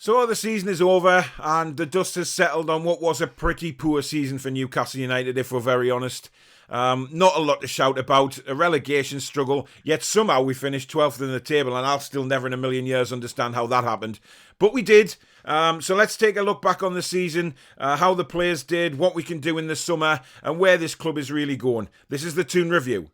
So the season is over and the dust has settled on what was a pretty poor season for Newcastle United, if we're very honest. Not a lot to shout about, a relegation struggle, yet somehow we finished 12th in the table, and I'll still never in a million years understand how that happened. But we did. So let's take a look back on the season, how the players did, what we can do in the summer, and where this club is really going. This is the Toon Review.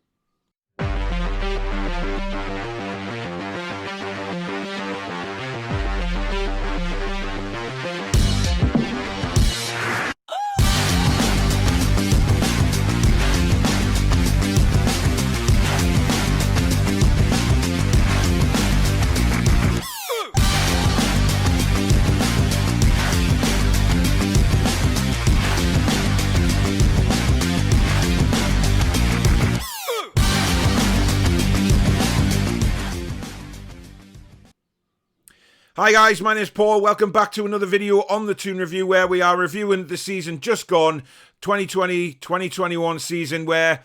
Hi guys, my name is Paul. Welcome back to another video on the Toon Review, where we are reviewing the season just gone, 2020-2021 season, where,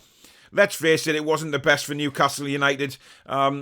let's face it wasn't the best for Newcastle United.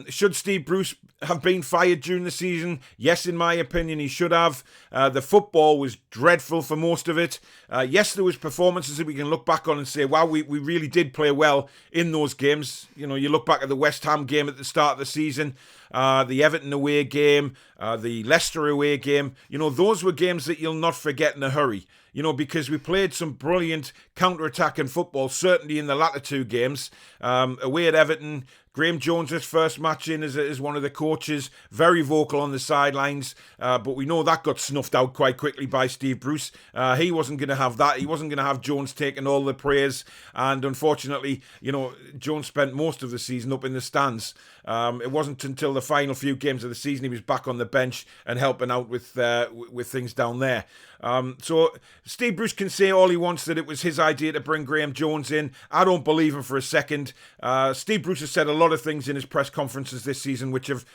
Should Steve Bruce have been fired during the season? Yes, in my opinion, he should have. The football was dreadful for most of it. Yes, there was performances that we can look back on and say, wow, we really did play well in those games. You know, you look back at the West Ham game at the start of the season, the Everton away game, the Leicester away game. You know, those were games that you'll not forget in a hurry. You know, because we played some brilliant counter-attacking football, certainly in the latter two games. Away at Everton, Graham Jones' first match in as one of the coaches, very vocal on the sidelines, but we know that got snuffed out quite quickly by Steve Bruce. He wasn't going to have that. He wasn't going to have Jones taking all the praise, and unfortunately, you know, Jones spent most of the season up in the stands. It wasn't until the final few games of the season he was back on the bench and helping out with things down there. So Steve Bruce can say all he wants that it was his idea to bring Graham Jones in. I don't believe him for a second. Steve Bruce has said a lot of things in his press conferences this season which have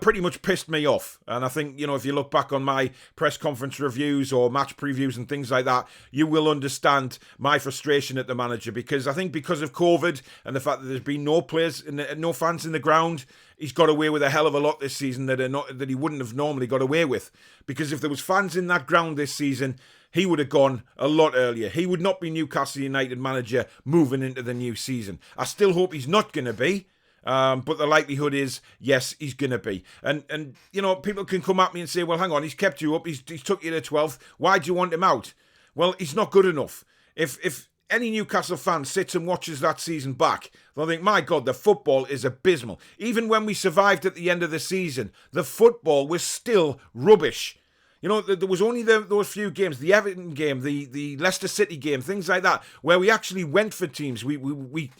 pretty much pissed me off. And I think, you know, if you look back on my press conference reviews or match previews and things like that, you will understand my frustration at the manager, because I think because of COVID and the fact that there's been no players, no fans in the ground, he's got away with a hell of a lot this season that he wouldn't have normally got away with. Because if there was fans in that ground this season, he would have gone a lot earlier. He would not be Newcastle United manager moving into the new season. I still hope he's not going to be. But the likelihood is, yes, he's going to be. And you know, people can come at me and say, well, hang on, he's kept you up, he's took you to 12th, why do you want him out? Well, he's not good enough. If any Newcastle fan sits and watches that season back, they'll think, my God, the football is abysmal. Even when we survived at the end of the season, the football was still rubbish. You know, there was only those few games, the Everton game, the Leicester City game, things like that, where we actually went for teams. We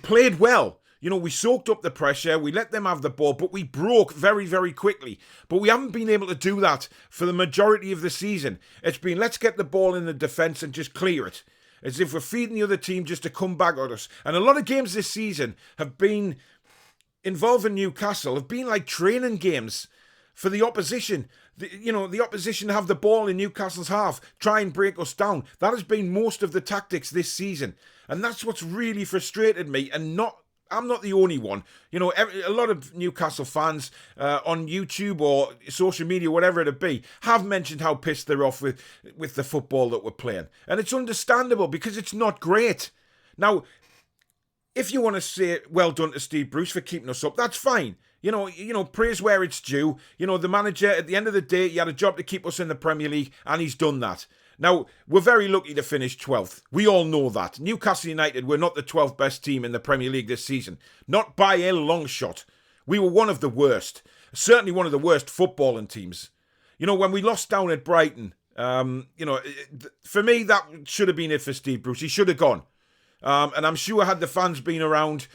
played well. You know, we soaked up the pressure, we let them have the ball, but we broke very, very quickly. But we haven't been able to do that for the majority of the season. It's been, let's get the ball in the defence and just clear it. As if we're feeding the other team just to come back at us. And a lot of games this season have been involving Newcastle, have been like training games for the opposition. The opposition have the ball in Newcastle's half, try and break us down. That has been most of the tactics this season. And that's what's really frustrated me, and I'm not the only one. You know, a lot of Newcastle fans on YouTube or social media, whatever it be, have mentioned how pissed they're off with the football that we're playing. And it's understandable because it's not great. Now, if you want to say well done to Steve Bruce for keeping us up, that's fine. You know, praise where it's due. You know, the manager, at the end of the day, he had a job to keep us in the Premier League, and he's done that. Now, we're very lucky to finish 12th. We all know that. Newcastle United were not the 12th best team in the Premier League this season. Not by a long shot. We were one of the worst. Certainly one of the worst footballing teams. You know, when we lost down at Brighton, you know, for me, that should have been it for Steve Bruce. He should have gone. And I'm sure had the fans been around,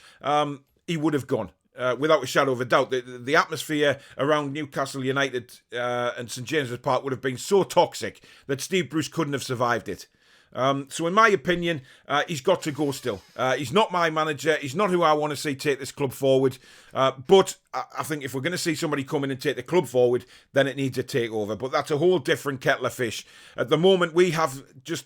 he would have gone. Without a shadow of a doubt. The atmosphere around Newcastle United and St James's Park would have been so toxic that Steve Bruce couldn't have survived it. So in my opinion, he's got to go still. He's not my manager. He's not who I want to see take this club forward. But I think if we're going to see somebody come in and take the club forward, then it needs a takeover. But that's a whole different kettle of fish. At the moment, we have just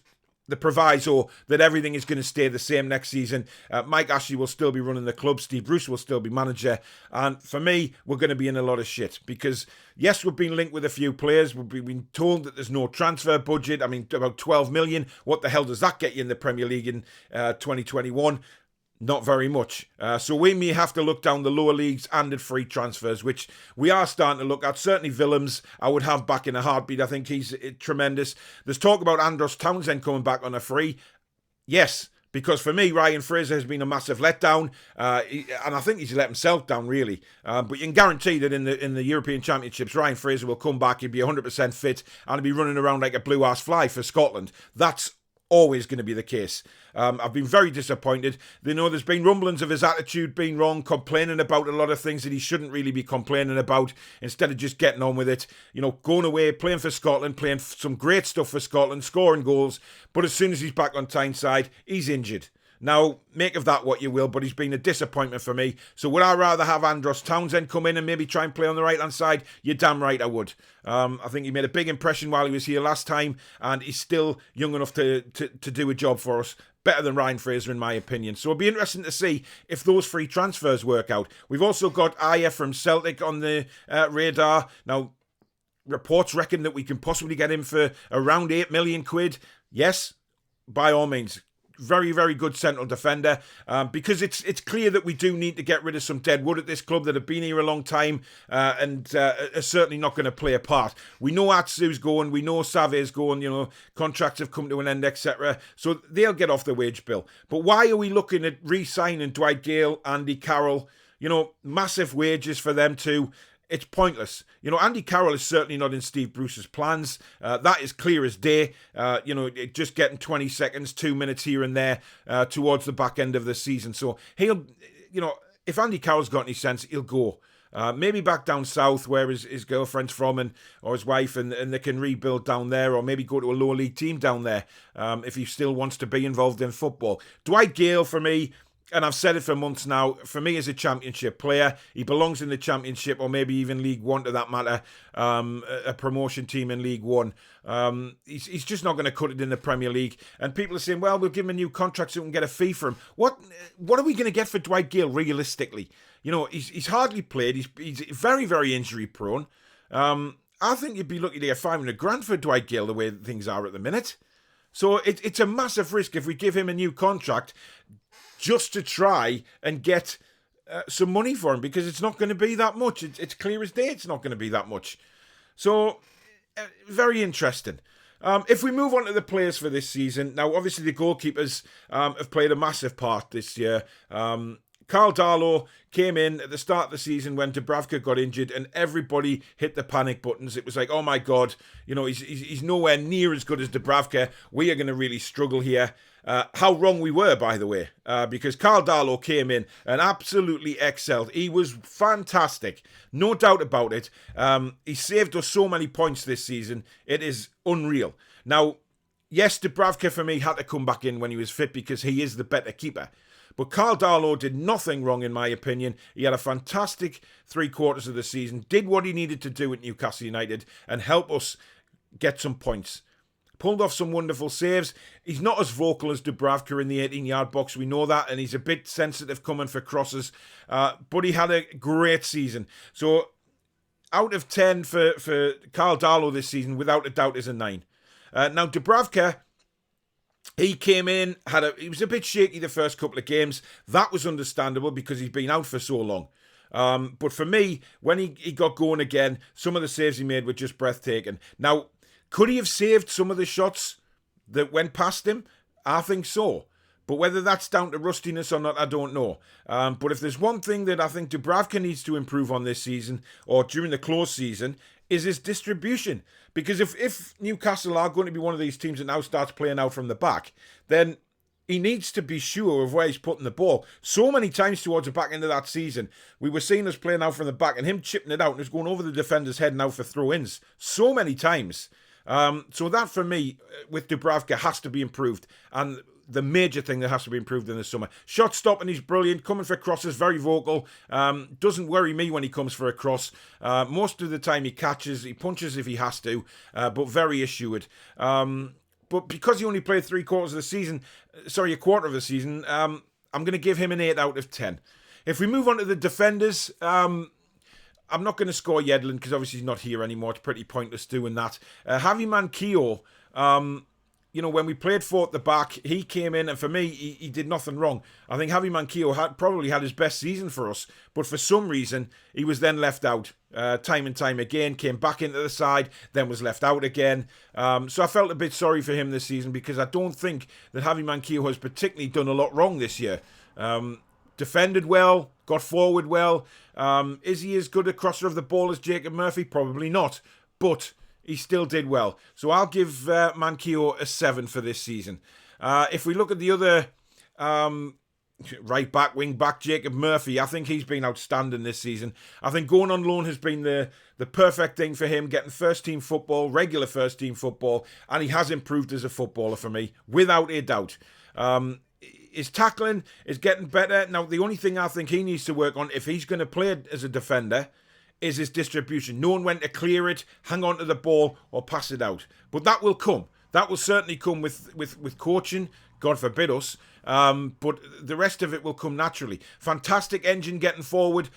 the proviso that everything is going to stay the same next season. Mike Ashley will still be running the club. Steve Bruce will still be manager. And for me, we're going to be in a lot of shit because, yes, we've been linked with a few players. We've been told that there's no transfer budget. I mean, about 12 million. What the hell does that get you in the Premier League in 2021? Not very much. So we may have to look down the lower leagues and at free transfers, which we are starting to look at. Certainly Willems, I would have back in a heartbeat. I think he's tremendous. There's talk about Andros Townsend coming back on a free. Yes, because for me, Ryan Fraser has been a massive letdown, and I think he's let himself down, really. But you can guarantee that in the European Championships, Ryan Fraser will come back, he'll be 100% fit, and he'll be running around like a blue-ass fly for Scotland. That's always going to be the case. I've been very disappointed. You know, there's been rumblings of his attitude being wrong, complaining about a lot of things that he shouldn't really be complaining about, instead of just getting on with it. You know, going away, playing for Scotland, playing some great stuff for Scotland, scoring goals. But as soon as he's back on Tyneside, he's injured. Now, make of that what you will, but he's been a disappointment for me. So would I rather have Andros Townsend come in and maybe try and play on the right-hand side? You're damn right I would. I think he made a big impression while he was here last time, and he's still young enough to do a job for us. Better than Ryan Fraser, in my opinion. So it'll be interesting to see if those free transfers work out. We've also got Aya from Celtic on the radar. Now, reports reckon that we can possibly get him for around 8 million quid. Yes, by all means. Very, very good central defender, because it's clear that we do need to get rid of some dead wood at this club that have been here a long time and are certainly not going to play a part. We know Atsu's going, we know Save's going, you know, contracts have come to an end, etc. So they'll get off the wage bill. But why are we looking at re-signing Dwight Gayle, Andy Carroll? You know, massive wages for them too. It's pointless. You know, Andy Carroll is certainly not in Steve Bruce's plans. That is clear as day. You know, just getting 20 seconds, 2 minutes here and there towards the back end of the season. So he'll, you know, if Andy Carroll's got any sense, he'll go. Maybe back down south where his girlfriend's from or his wife and they can rebuild down there, or maybe go to a lower league team down there if he still wants to be involved in football. Dwight Gayle, for me, and I've said it for months now, for me as a championship player, he belongs in the championship or maybe even League One to that matter, a promotion team in League One. He's just not going to cut it in the Premier League. And people are saying, well, we'll give him a new contract so we can get a fee for him. What are we going to get for Dwight Gayle realistically? You know, he's hardly played. He's very, very injury prone. I think you'd be lucky to get 500 grand for Dwight Gayle the way things are at the minute. So it's a massive risk if we give him a new contract just to try and get some money for him, because it's not going to be that much. It's clear as day it's not going to be that much. So, very interesting. If we move on to the players for this season, now obviously the goalkeepers have played a massive part this year. Carl Darlow came in at the start of the season when Dubravka got injured and everybody hit the panic buttons. It was like, oh my God, you know, he's nowhere near as good as Dubravka. We are going to really struggle here. How wrong we were, by the way, because Carl Darlow came in and absolutely excelled. He was fantastic, no doubt about it. He saved us so many points this season. It is unreal. Now, yes, Dubravka for me had to come back in when he was fit because he is the better keeper. But Carl Darlow did nothing wrong, in my opinion. He had a fantastic 3 quarters of the season, did what he needed to do at Newcastle United and help us get some points. Pulled off some wonderful saves. He's not as vocal as Dubravka in the 18-yard box. We know that. And he's a bit sensitive coming for crosses. But he had a great season. So out of 10 for Carl Darlow this season, without a doubt, is a 9. Now, Dubravka, he came in, he was a bit shaky the first couple of games. That was understandable because he's been out for so long. But for me, when he got going again, some of the saves he made were just breathtaking. Now, could he have saved some of the shots that went past him? I think so. But whether that's down to rustiness or not, I don't know. But if there's one thing that I think Dubravka needs to improve on this season, or during the close season, is his distribution. Because if Newcastle are going to be one of these teams that now starts playing out from the back, then he needs to be sure of where he's putting the ball. So many times towards the back end of that season, we were seeing us playing out from the back and him chipping it out and it's going over the defender's head now for throw-ins. So many times. So that for me, with Dubravka, has to be improved. And the major thing that has to be improved in the summer. Shot stopping, he's brilliant. Coming for crosses, very vocal. Doesn't worry me when he comes for a cross. Most of the time he catches, he punches if he has to, but very assured. but because he only played a quarter of the season, I'm going to give him an 8 out of 10. If we move on to the defenders, I'm not going to score Yedlin because obviously he's not here anymore. It's pretty pointless doing that. Javi Manquillo, when we played 4 at the back, he came in and for me, he did nothing wrong. I think Javi Manquillo probably had his best season for us, but for some reason, he was then left out time and time again, came back into the side, then was left out again. So I felt a bit sorry for him this season because I don't think that Javi Manquillo has particularly done a lot wrong this year. Defended well, got forward well. Is he as good a crosser of the ball as Jacob Murphy? Probably not, but he still did well. So I'll give Manquillo a 7 for this season. If we look at the other right back, wing back, Jacob Murphy, I think he's been outstanding this season. I think going on loan has been the perfect thing for him, getting first team football, regular first team football, and he has improved as a footballer for me, without a doubt. His tackling is getting better. Now, the only thing I think he needs to work on, if he's going to play as a defender, is his distribution. Knowing when to clear it, hang on to the ball, or pass it out. But that will come. That will certainly come with coaching. God forbid us. But the rest of it will come naturally. Fantastic engine getting forward.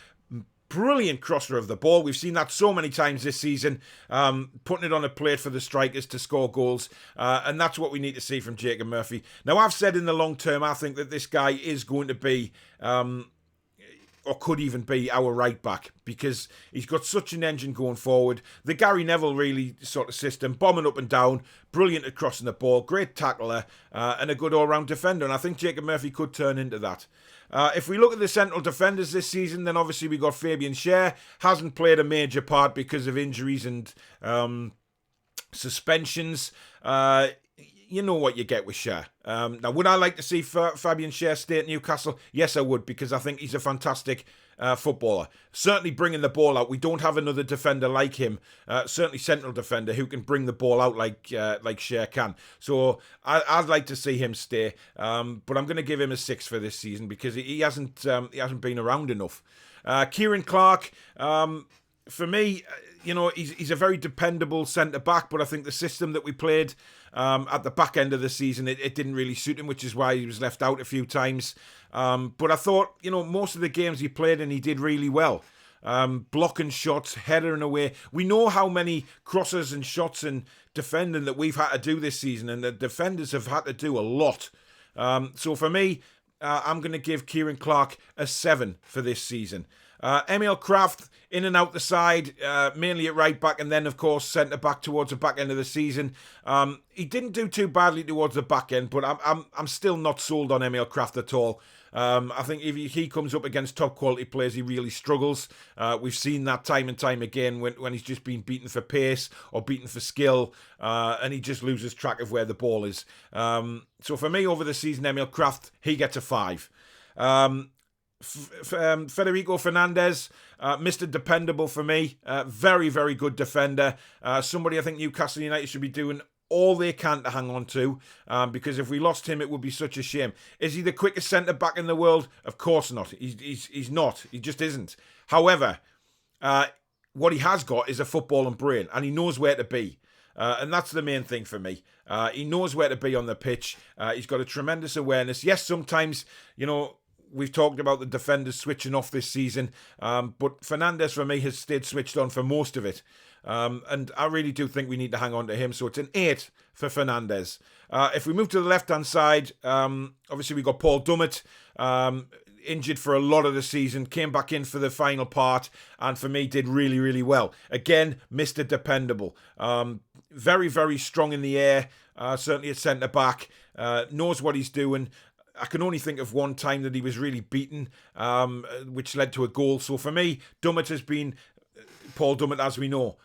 Brilliant crosser of the ball. We've seen that so many times this season, putting it on a plate for the strikers to score goals, and that's what we need to see from Jacob Murphy. Now, I've said in the long term, I think that this guy is going to be, or could even be, our right back, because he's got such an engine going forward. The Gary Neville really sort of system, bombing up and down, brilliant at crossing the ball, great tackler, and a good all-round defender, and I think Jacob Murphy could turn into that. If we look at the central defenders this season, then obviously we got Fabian Schär. Hasn't played a major part because of injuries and suspensions. You know what you get with Schär. Now, would I like to see Fabian Schär stay at Newcastle? Yes, I would, because I think he's a fantastic footballer. Certainly bringing the ball out. We don't have another defender like him. Certainly central defender who can bring the ball out like Schär can. So I'd like to see him stay. But I'm going to give him a 6 for this season because he hasn't been around enough. Kieran Clarke, for me, he's a very dependable centre-back, but I think the system that we played at the back end of the season, it didn't really suit him, which is why he was left out a few times. But I thought, most of the games he played in, he did really well. Blocking shots, headering away. We know how many crosses and shots and defending that we've had to do this season, and the defenders have had to do a lot. So for me, I'm going to give Kieran Clarke a 7 for this season. Emil Kraft in and out the side, mainly at right back, and then of course centre back towards the back end of the season. He didn't do too badly towards the back end, but I'm still not sold on Emil Kraft at all. I think if he comes up against top quality players, he really struggles. We've seen that time and time again when he's just been beaten for pace or beaten for skill, and he just loses track of where the ball is. So for me, over the season, Emil Kraft, he gets a 5. Federico Fernandez, Mr. Dependable for me. Very, very good defender. Somebody I think Newcastle United should be doing all they can to hang on to, because if we lost him, it would be such a shame. Is he the quickest centre-back in the world? Of course not. He's not. He just isn't. However, what he has got is a footballing brain, and he knows where to be. And that's the main thing for me. He knows where to be on the pitch. He's got a tremendous awareness. Yes, sometimes, we've talked about the defenders switching off this season, but Fernandez, for me, has stayed switched on for most of it. And I really do think we need to hang on to him. So it's an 8 for Fernandez. If we move to the left-hand side, obviously we got Paul Dummett, injured for a lot of the season, came back in for the final part, and for me did really, really well. Again, Mr. Dependable. Very, very strong in the air, certainly at centre-back, knows what he's doing. I can only think of one time that he was really beaten, which led to a goal. So for me, Dummett has been Paul Dummett, as we know.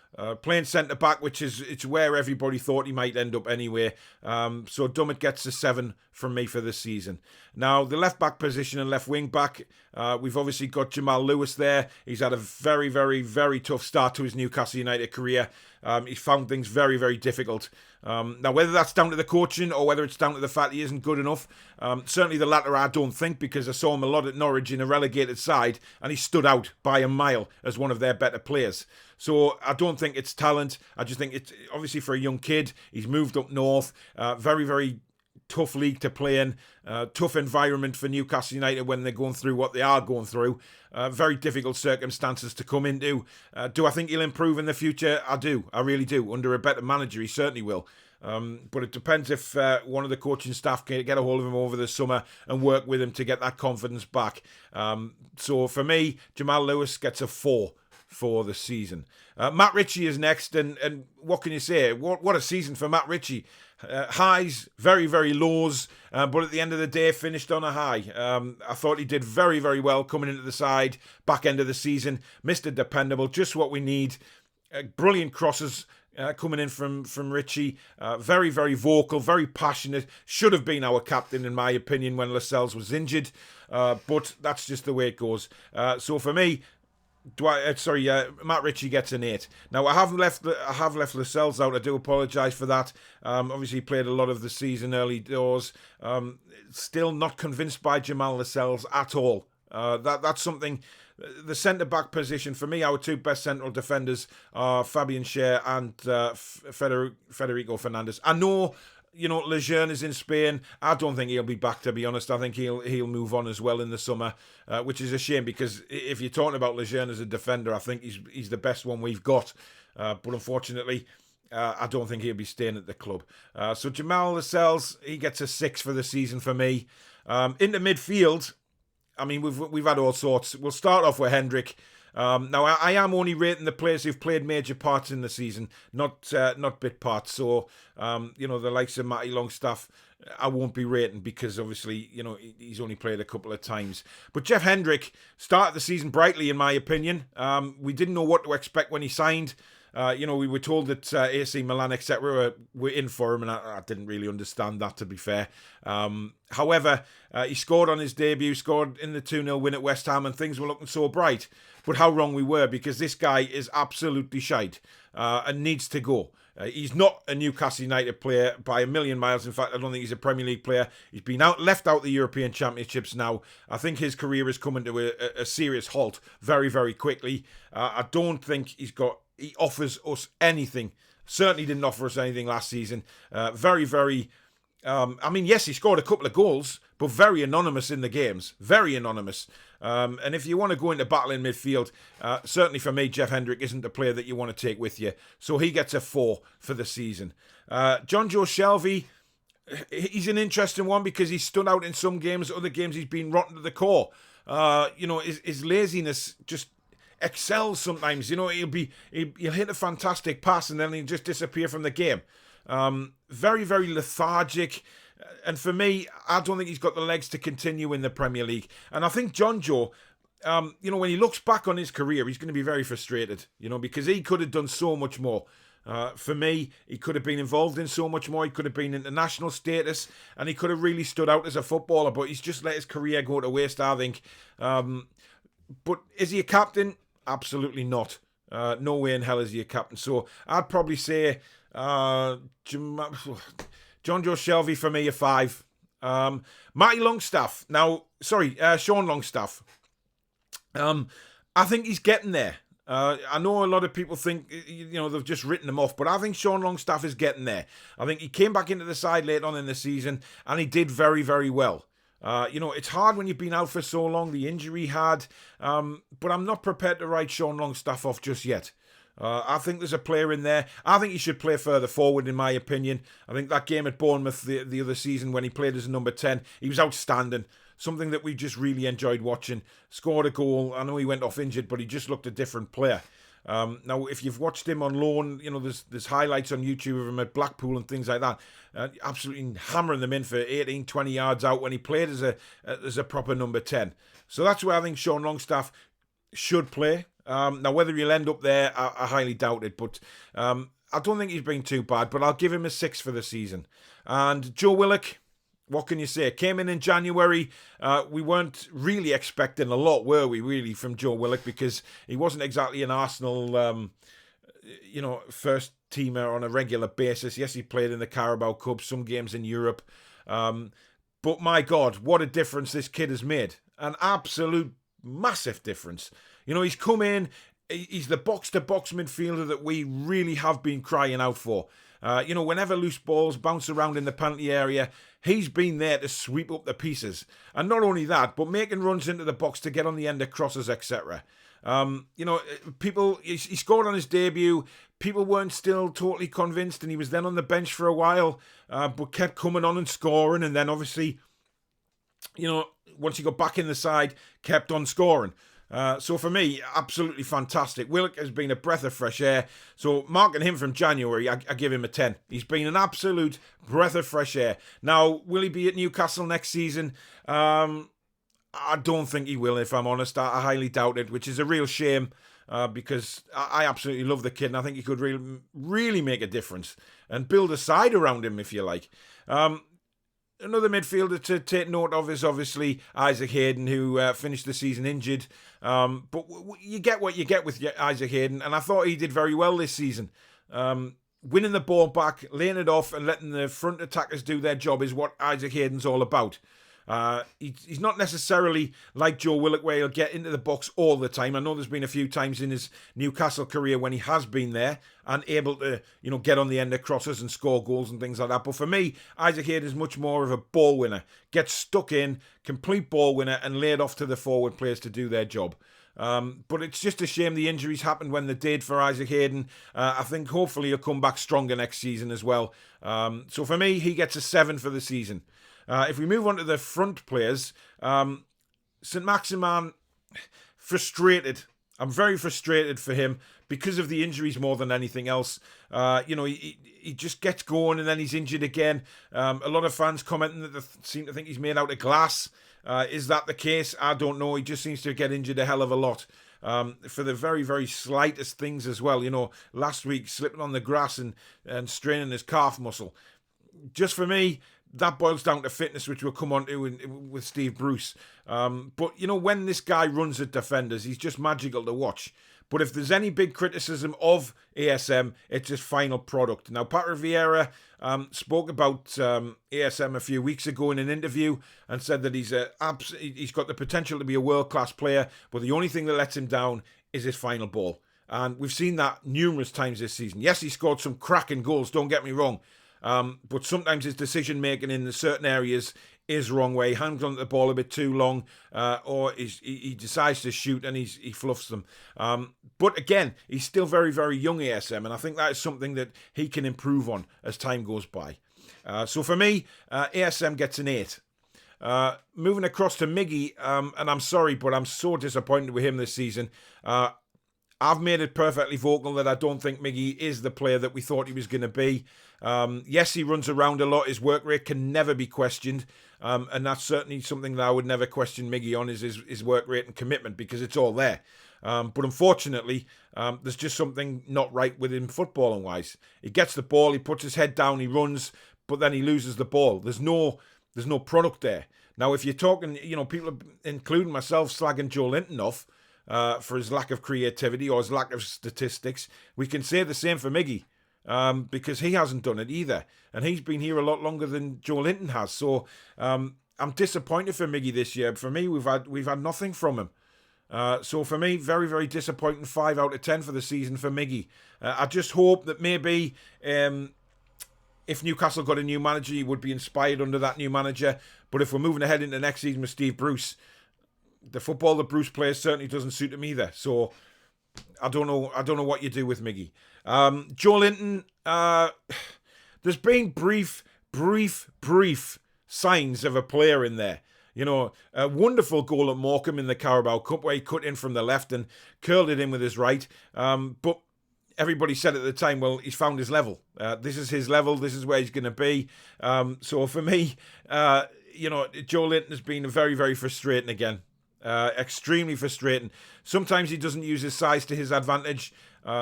Playing centre-back, it's where everybody thought he might end up anyway. So Dummett gets a 7 from me for this season. Now, the left-back position and left wing-back, we've obviously got Jamal Lewis there. He's had a very, very, very tough start to his Newcastle United career. He's found things very, very difficult. Now, whether that's down to the coaching or whether it's down to the fact he isn't good enough, certainly the latter I don't think, because I saw him a lot at Norwich in a relegated side and he stood out by a mile as one of their better players. So I don't think it's talent. I just think it's obviously for a young kid. He's moved up north. Very, very tough league to play in. Tough environment for Newcastle United when they're going through what they are going through. Very difficult circumstances to come into. Do I think he'll improve in the future? I do. I really do. Under a better manager, he certainly will. But it depends if one of the coaching staff can get a hold of him over the summer and work with him to get that confidence back. So for me, Jamal Lewis gets a 4 for the season. Matt Ritchie is next, and what can you say? What a season for Matt Ritchie. Highs, very, very lows, but at the end of the day, finished on a high. I thought he did very, very well coming into the side, back end of the season. Mr. Dependable, just what we need. Brilliant crosses coming in from Ritchie. Very, very vocal, very passionate. Should have been our captain, in my opinion, when Lascelles was injured. But that's just the way it goes. So for me, Matt Ritchie gets an 8. Now I have left Lascelles out. I do apologise for that. Obviously played a lot of the season early doors. Still not convinced by Jamal Lascelles at all. That's something. The centre back position for me, our two best central defenders are Fabian Schär and Federico Fernandez. I know, Lejeune is in Spain. I don't think he'll be back, to be honest. I think he'll move on as well in the summer, which is a shame because if you're talking about Lejeune as a defender, I think he's the best one we've got. But unfortunately, I don't think he'll be staying at the club. So Jamal Lascelles, he gets a 6 for the season for me. Into midfield, I mean, we've had all sorts. We'll start off with Hendrick. Now, I am only rating the players who've played major parts in the season, not bit parts. So, the likes of Matty Longstaff, I won't be rating because obviously, he's only played a couple of times. But Jeff Hendrick started the season brightly, in my opinion. We didn't know what to expect when he signed. We were told that AC Milan, etc., were in for him, and I didn't really understand that, to be fair. However, he scored on his debut, scored in the 2-0 win at West Ham, and things were looking so bright. But how wrong we were, because this guy is absolutely shite and needs to go. He's not a Newcastle United player by a million miles. In fact, I don't think he's a Premier League player. He's been left out the European Championships now. I think his career is coming to a serious halt very, very quickly. I don't think he offers us anything. Certainly didn't offer us anything last season. Very, very... yes, he scored a couple of goals, but very anonymous in the games. Very anonymous. And if you want to go into battle in midfield, certainly for me, Jeff Hendrick isn't the player that you want to take with you. So he gets a 4 for the season. John Joe Shelvey, he's an interesting one because he's stood out in some games. Other games he's been rotten to the core. His laziness just excels sometimes. He'll hit a fantastic pass and then he'll just disappear from the game. Very, very lethargic. And for me, I don't think he's got the legs to continue in the Premier League. And I think John Joe, when he looks back on his career, he's going to be very frustrated, because he could have done so much more. For me, he could have been involved in so much more. He could have been international status and he could have really stood out as a footballer, but he's just let his career go to waste, I think. But is he a captain? Absolutely not. No way in hell is he a captain. So I'd probably say John Joe Shelvey for me a 5. Matty Longstaff. Sean Longstaff. I think he's getting there. I know a lot of people think, they've just written him off, but I think Sean Longstaff is getting there. I think he came back into the side late on in the season and he did very, very well. It's hard when you've been out for so long, the injury he had, but I'm not prepared to write Sean Longstaff off just yet. I think there's a player in there. I think he should play further forward, in my opinion. I think that game at Bournemouth the other season when he played as a number 10, he was outstanding. Something that we just really enjoyed watching. Scored a goal. I know he went off injured, but he just looked a different player. Now, if you've watched him on loan, there's highlights on YouTube of him at Blackpool and things like that. Absolutely hammering them in for 18, 20 yards out when he played as a proper number 10. So that's where I think Sean Longstaff should play. Now, whether he'll end up there, I highly doubt it. But I don't think he's been too bad. But I'll give him a 6 for the season. And Joe Willock, what can you say? Came in January. We weren't really expecting a lot, were we, really, from Joe Willock? Because he wasn't exactly an Arsenal, first teamer on a regular basis. Yes, he played in the Carabao Cup, some games in Europe. But my God, what a difference this kid has made. An absolute massive difference. He's come in. he's the box-to-box midfielder that we really have been crying out for. Whenever loose balls bounce around in the penalty area, he's been there to sweep up the pieces. And not only that, but making runs into the box to get on the end of crosses, etc. He scored on his debut. People weren't still totally convinced, and he was then on the bench for a while, but kept coming on and scoring. And then obviously, once he got back in the side, kept on scoring. So for me, absolutely fantastic. Willock has been a breath of fresh air. So marking him from January, I give him a 10. He's been an absolute breath of fresh air. Now, will he be at Newcastle next season? I don't think he will, if I'm honest. I highly doubt it, which is a real shame because I absolutely love the kid, and I think he could really make a difference and build a side around him, if you like. Another midfielder to take note of is obviously Isaac Hayden, who finished the season injured. But you get what you get with Isaac Hayden, and I thought he did very well this season. Winning the ball back, laying it off, and letting the front attackers do their job is what Isaac Hayden's all about. He's not necessarily like Joe Willock, where he'll get into the box all the time. I know there's been a few times in his Newcastle career when he has been there and able to, get on the end of crosses and score goals and things like that. But for me, Isaac Hayden is much more of a ball winner. Gets stuck in, complete ball winner, and laid off to the forward players to do their job. But it's just a shame the injuries happened when they did for Isaac Hayden. I think hopefully he'll come back stronger next season as well. So for me, he gets a 7 for the season. If we move on to the front players, St. Maximin, frustrated. I'm very frustrated for him because of the injuries more than anything else. He just gets going and then he's injured again. A lot of fans commenting that they seem to think he's made out of glass. Is that the case? I don't know. He just seems to get injured a hell of a lot. For the very, very slightest things as well. Last week slipping on the grass and straining his calf muscle. Just for me, that boils down to fitness, which we'll come on to with Steve Bruce. But, when this guy runs at defenders, he's just magical to watch. But if there's any big criticism of ASM, it's his final product. Now, Pat Vieira spoke about ASM a few weeks ago in an interview and said that he's got the potential to be a world-class player, but the only thing that lets him down is his final ball. And we've seen that numerous times this season. Yes, he scored some cracking goals, don't get me wrong. But sometimes his decision making in certain areas is wrong, where he hangs on to the ball a bit too long, or he decides to shoot and he fluffs them. But again, he's still very, very young, ASM, and I think that is something that he can improve on as time goes by. So for me, ASM gets an 8. Moving across to Miggy, and I'm sorry, but I'm so disappointed with him this season. I've made it perfectly vocal that I don't think Miggy is the player that we thought he was going to be. Yes, he runs around a lot. His work rate can never be questioned. And that's certainly something that I would never question Miggy on, is his work rate and commitment, because it's all there. But unfortunately, there's just something not right with him footballing-wise. He gets the ball, he puts his head down, he runs, but then he loses the ball. There's no product there. Now, if you're talking, people, including myself, slagging Joe Linton off, for his lack of creativity or his lack of statistics, we can say the same for Miggy, because he hasn't done it either, and he's been here a lot longer than Joe Linton has. So I'm disappointed for Miggy this year. For me, we've had nothing from him. So for me, very, very disappointing. 5 out of 10 for the season for Miggy. I just hope that maybe if Newcastle got a new manager, he would be inspired under that new manager. But if we're moving ahead into next season with Steve Bruce, the football that Bruce plays certainly doesn't suit him either. So I don't know what you do with Miggy. Joe Linton, there's been brief signs of a player in there. A wonderful goal at Morecambe in the Carabao Cup where he cut in from the left and curled it in with his right. But everybody said at the time, well, he's found his level. This is his level. This is where he's going to be. So for me, Joe Linton has been very, very frustrating again. Extremely frustrating. Sometimes he doesn't use his size to his advantage.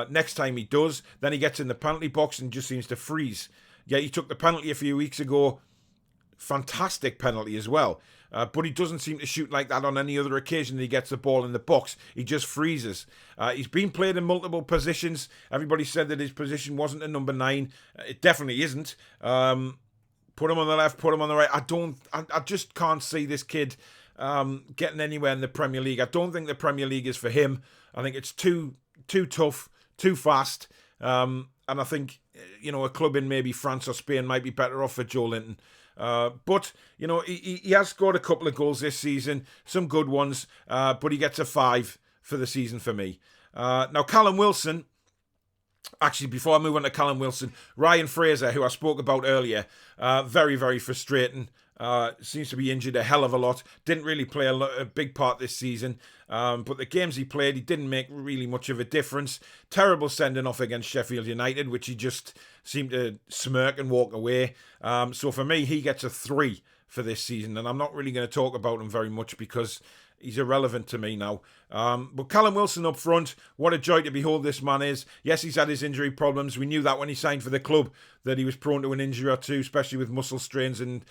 Next time he does, then he gets in the penalty box and just seems to freeze. Yeah, he took the penalty a few weeks ago. Fantastic penalty as well. But he doesn't seem to shoot like that on any other occasion that he gets the ball in the box. He just freezes. He's been played in multiple positions. Everybody said that his position wasn't a number 9. It definitely isn't. Put him on the left, put him on the right. I just can't see this kid getting anywhere in the Premier League. I don't think the Premier League is for him. I think it's too too tough, too fast. And I think, a club in maybe France or Spain might be better off for Joe Linton. But, he has scored a couple of goals this season, some good ones, but he gets a 5 for the season for me. Now, Callum Wilson, actually, before I move on to Callum Wilson, Ryan Fraser, who I spoke about earlier, very, very frustrating. Seems to be injured a hell of a lot. Didn't really play a big part this season. But the games he played, he didn't make really much of a difference. Terrible sending off against Sheffield United, which he just seemed to smirk and walk away. So for me, he gets a 3 for this season. And I'm not really going to talk about him very much because he's irrelevant to me now. But Callum Wilson up front, what a joy to behold this man is. Yes, he's had his injury problems. We knew that when he signed for the club, that he was prone to an injury or two, especially with muscle strains and,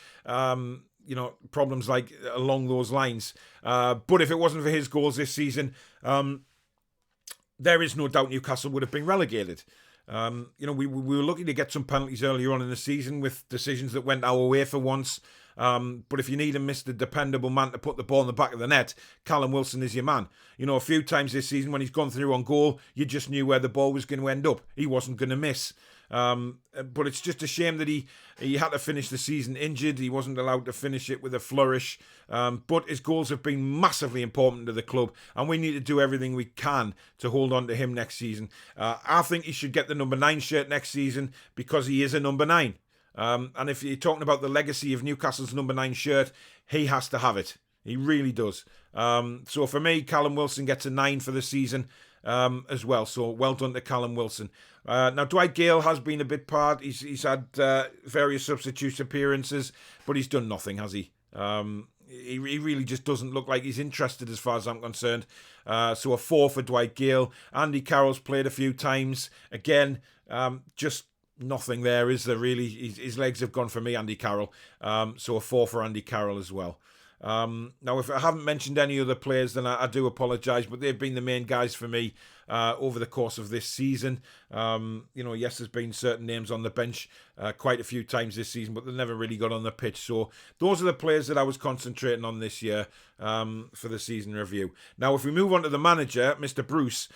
problems like along those lines. But if it wasn't for his goals this season, there is no doubt Newcastle would have been relegated. We were lucky to get some penalties earlier on in the season with decisions that went our way for once. But if you need a Mr. Dependable man to put the ball in the back of the net, Callum Wilson is your man. A few times this season when he's gone through on goal, you just knew where the ball was going to end up. He wasn't going to miss. But it's just a shame that he had to finish the season injured. He wasn't allowed to finish it with a flourish. But his goals have been massively important to the club, and we need to do everything we can to hold on to him next season. I think he should get the number 9 shirt next season because he is a number 9. And if you're talking about the legacy of Newcastle's number 9 shirt, he has to have it. He really does. So for me, Callum Wilson gets a 9 for the season as well. So well done to Callum Wilson. Now, Dwight Gayle has been a bit part. He's had various substitute appearances, but he's done nothing, has he? He really just doesn't look like he's interested as far as I'm concerned. So a 4 for Dwight Gayle. Andy Carroll's played a few times. Again, just nothing there, is there really? His legs have gone for me, Andy Carroll. So a 4 for Andy Carroll as well. Now, if I haven't mentioned any other players, then I do apologise, but they've been the main guys for me over the course of this season. Yes, there's been certain names on the bench quite a few times this season, but they never really got on the pitch. So those are the players that I was concentrating on this year for the season review. Now, if we move on to the manager, Mr. Bruce,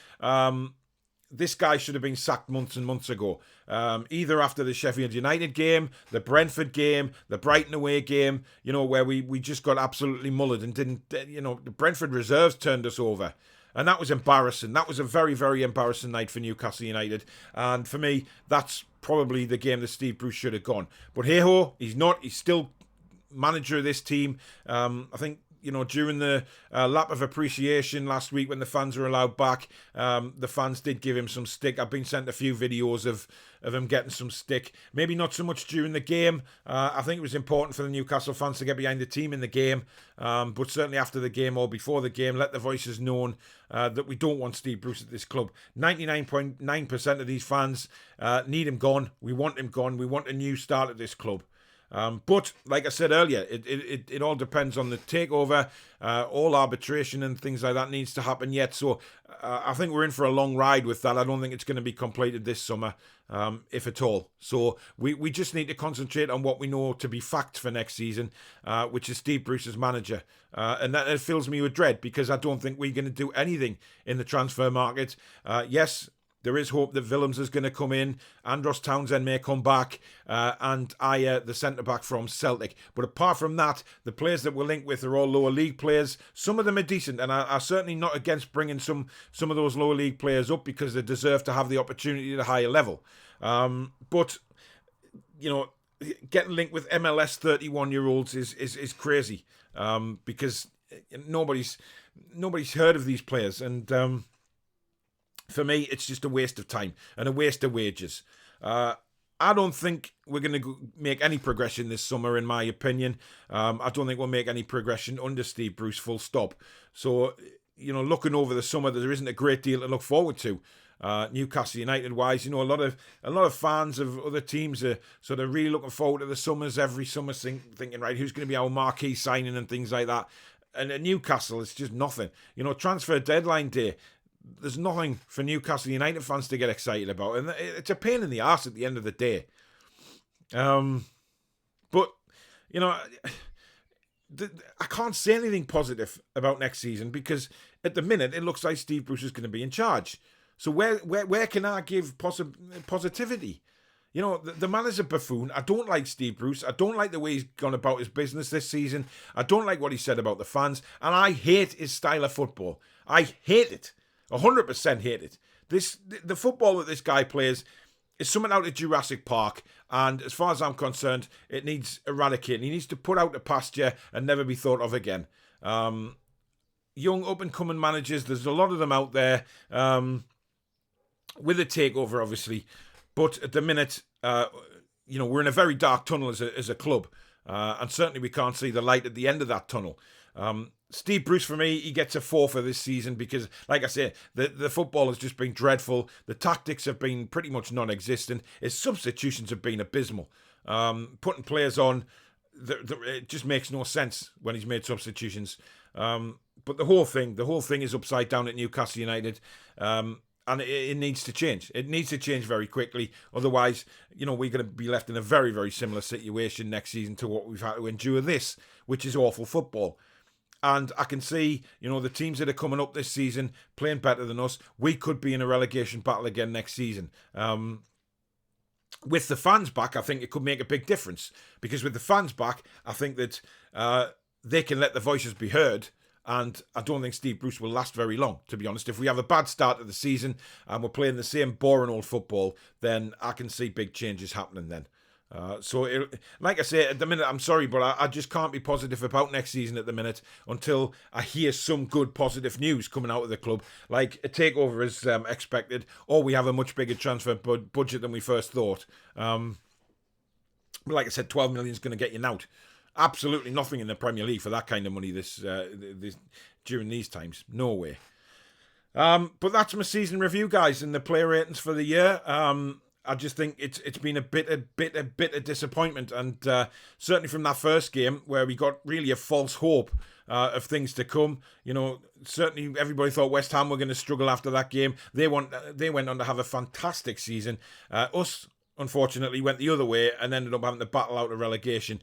this guy should have been sacked months and months ago. Either after the Sheffield United game, the Brentford game, the Brighton away game, where we just got absolutely mullered and didn't, the Brentford reserves turned us over. And that was embarrassing. That was a very, very embarrassing night for Newcastle United. And for me, that's probably the game that Steve Bruce should have gone. But hey-ho, he's not. He's still manager of this team. I think, during the lap of appreciation last week when the fans were allowed back, the fans did give him some stick. I've been sent a few videos of him getting some stick. Maybe not so much during the game. I think it was important for the Newcastle fans to get behind the team in the game. But certainly after the game or before the game, let the voices known that we don't want Steve Bruce at this club. 99.9% of these fans need him gone. We want him gone. We want a new start at this club. But like I said earlier, it all depends on the takeover. All arbitration and things like that needs to happen yet. So I think we're in for a long ride with that. I don't think it's going to be completed this summer, if at all. So we just need to concentrate on what we know to be fact for next season, which is Steve Bruce's manager. And that fills me with dread because I don't think we're going to do anything in the transfer market. Yes, there is hope that Willems is going to come in. Andros Townsend may come back. And Ayer, the centre-back from Celtic. But apart from that, the players that we're linked with are all lower league players. Some of them are decent. And I'm certainly not against bringing some of those lower league players up because they deserve to have the opportunity at a higher level. But, getting linked with MLS 31-year-olds is crazy. Because nobody's heard of these players. And for me, it's just a waste of time and a waste of wages. I don't think we're going to make any progression this summer, in my opinion. I don't think we'll make any progression under Steve Bruce, full stop. So, looking over the summer, there isn't a great deal to look forward to. Newcastle United wise, a lot of fans of other teams are sort of really looking forward to the summers every summer, thinking, right, who's going to be our marquee signing and things like that. And at Newcastle, it's just nothing. Transfer deadline day, there's nothing for Newcastle United fans to get excited about. And it's a pain in the arse at the end of the day. But, I can't say anything positive about next season because at the minute, it looks like Steve Bruce is going to be in charge. So where can I give positivity? You know, the man is a buffoon. I don't like Steve Bruce. I don't like the way he's gone about his business this season. I don't like what he said about the fans. And I hate his style of football. I hate it. 100% hate it. The football that this guy plays is something out of Jurassic Park. And as far as I'm concerned, it needs eradicating. He needs to put out to pasture and never be thought of again. Young up-and-coming managers, there's a lot of them out there with a takeover, obviously. But at the minute, we're in a very dark tunnel as a club. And certainly we can't see the light at the end of that tunnel. Steve Bruce, for me, he gets a 4 for this season because, like I say, the football has just been dreadful. The tactics have been pretty much non-existent. His substitutions have been abysmal. Putting players on, it just makes no sense when he's made substitutions. But the whole thing is upside down at Newcastle United. And it needs to change. It needs to change very quickly. Otherwise, we're going to be left in a very, very similar situation next season to what we've had to endure this, which is awful football. And I can see, the teams that are coming up this season playing better than us. We could be in a relegation battle again next season. With the fans back, I think it could make a big difference. Because with the fans back, I think that they can let the voices be heard. And I don't think Steve Bruce will last very long, to be honest. If we have a bad start to the season and we're playing the same boring old football, then I can see big changes happening then. Like I say, at the minute, I'm sorry, but I just can't be positive about next season at the minute until I hear some good positive news coming out of the club, like a takeover is expected, or we have a much bigger transfer budget than we first thought. But like I said, 12 million is going to get you out. Absolutely nothing in the Premier League for that kind of money this during these times. No way. But that's my season review, guys, and the player ratings for the year. I just think it's been a bit of disappointment, and certainly from that first game where we got really a false hope of things to come. Certainly everybody thought West Ham were going to struggle after that game. They went on to have a fantastic season. Us, unfortunately, went the other way and ended up having to battle out of relegation.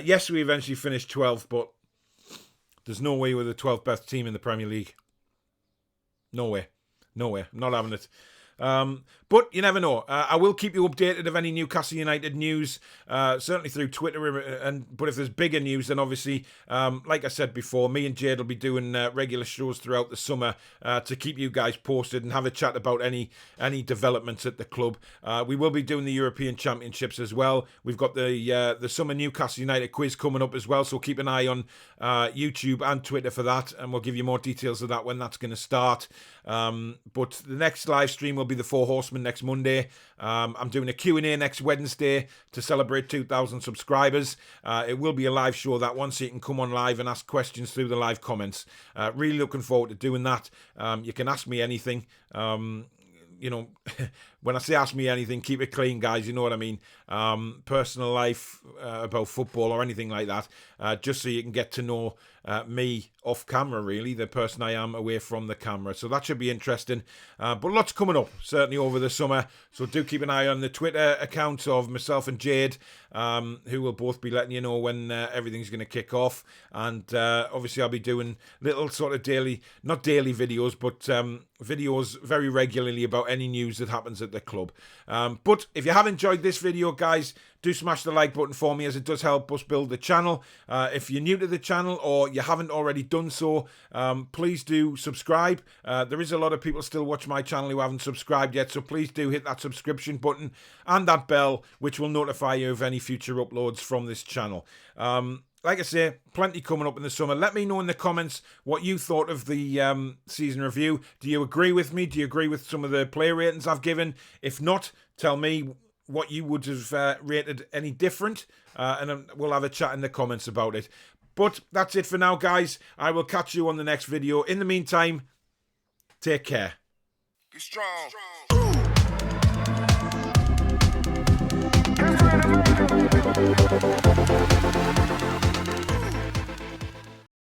Yes, we eventually finished 12th, but there's no way we're the 12th best team in the Premier League. No way. I'm not having it. But you never know. I will keep you updated of any Newcastle United news, certainly through Twitter. But if there's bigger news, then obviously, like I said before, me and Jade will be doing regular shows throughout the summer to keep you guys posted and have a chat about any developments at the club. We will be doing the European Championships as well. We've got the Summer Newcastle United quiz coming up as well, so keep an eye on YouTube and Twitter for that, and we'll give you more details of that when that's going to start. But the next live stream will be the Four Horsemen next Monday. I'm doing a Q&A next Wednesday to celebrate 2,000 subscribers. It will be a live show, that one, so you can come on live and ask questions through the live comments. Really looking forward to doing that. You can ask me anything. When I say ask me anything, keep it clean, guys, you know what I mean. Personal life, about football or anything like that, just so you can get to know me off camera, really, the person I am away from the camera. So that should be interesting. But lots coming up, certainly over the summer. So do keep an eye on the Twitter accounts of myself and Jade, who will both be letting you know when everything's going to kick off. And obviously I'll be doing little sort of not daily videos, but videos very regularly about any news that happens at the club. But if you have enjoyed this video, guys, do smash the like button for me, as it does help us build the channel. If you're new to the channel or you haven't already done so, please do subscribe. There is a lot of people still watch my channel who haven't subscribed yet, so please do hit that subscription button and that bell, which will notify you of any future uploads from this channel. Like I say, plenty coming up in the summer. Let me know in the comments what you thought of the season review. Do you agree with me? Do you agree with some of the player ratings I've given? If not, tell me what you would have rated any different, and then we'll have a chat in the comments about it. But that's it for now, guys. I will catch you on the next video. In the meantime, take care. Be strong. Be strong.